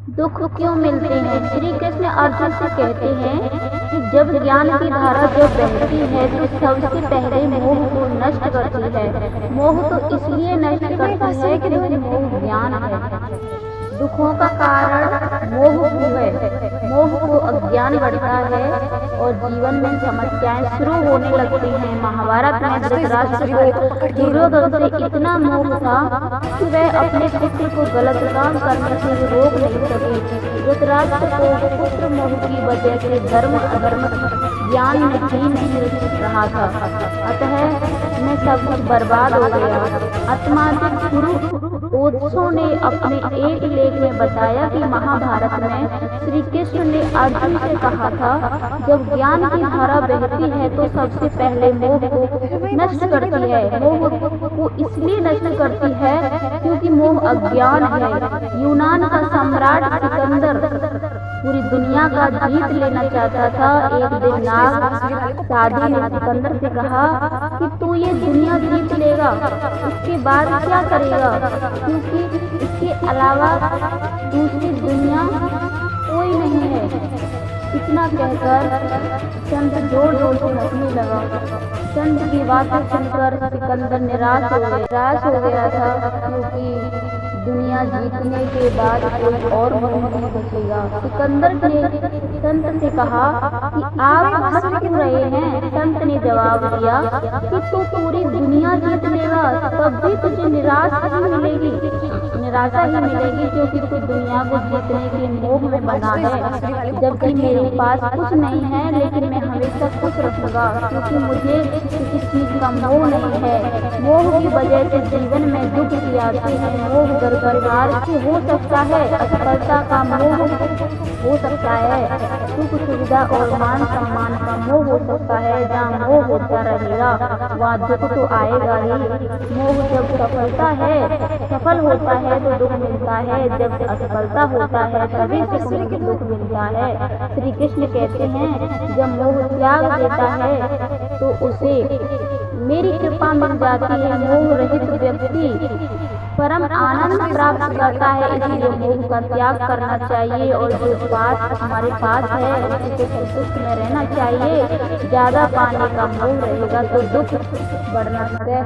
दुख क्यों मिलते हैं? श्री कृष्ण अर्जुन से कहते हैं कि जब ज्ञान की धारा जब बहती है तो सबसे पहले मोह को नष्ट करती है। मोह तो इसलिए नष्ट करती है क्योंकि मोह ज्ञान है। दुखों का कारण मोह है। मोह को अज्ञान बढ़ता है और जीवन में समस्याएं शुरू होने लगती हैं। महाभारत में धृतराष्ट्र को दुर्योधन से इतना मोह था कि वह अपने पुत्र को गलत काम करने से रोक नहीं सके। धृतराष्ट्र को पुत्र मोह की वजह से धर्म अधर्म ज्ञान में हीन रहा था, अतः मैं सब कुछ बर्बाद हो गया। आत्माधिक गुरु ओत्सो ने अपने एक लेख में बताया कि महाभारत में श्री कृष्ण ने अर्जुन से कहा था, जब ज्ञान की धारा बहती है तो सबसे पहले मोह को नष्ट करती है। मोह को इसलिए नष्ट करती है क्योंकि मोह अज्ञान है। यूनान का सम्राट सिकंदर पूरी दुनिया का जीत लेना चाहता था। एक दिन नाग शादी ने सिकंदर से कहा कि तू ये दुनिया जीत लेगा, उसके बाद क्या करेगा, क्योंकि इसके अलावा दूसरी दुनिया कोई नहीं है। इतना कहकर चंद्र जोर जोर से हंसने लगा। चंद्र की बातें सुनकर सिकंदर निराश हो गया था, क्योंकि दुनिया जीतने के बाद कोई और मोह नहीं बचेगा। सिकंदर ने संत से कहा कि आप हंस क्यों रहे हैं? संत ने जवाब दिया कि तू पूरी दुनिया जीत लेगा तब भी तुझे निराशा ही मिलेगी, क्योंकि तू दुनिया को जीतने के मोह में बना है, जबकि मेरे पास कुछ नहीं है लेकिन मैं हमेशा खुश रखूंगा, क्योंकि मुझे किसी चीज का मोह नहीं है। मोह की वजह से जीवन में दुख की आती है। मोह परिवार से हो सकता है, असफलता का मोह हो सकता है, सुख सुविधा और मान सम्मान का मोह हो सकता है। जहाँ मोह होता रहेगा वहाँ दुख तो आएगा ही। मोह जब सफल होता है तो दुख मिलता है, जब असफलता होता है तभी दुख मिलता है। श्री कृष्ण कहते हैं, जब मोह त्याग देता है तो उसे मेरी कृपा मिल जाती है। मोह रहित व्यक्ति परम आनंद प्राप्त करता है, इसलिए मोह का त्याग करना चाहिए और जो बात हमारे पास है उसी को संतुष्ट में रहना चाहिए। ज्यादा पाने का मोह रहेगा तो दुख बढ़ना है।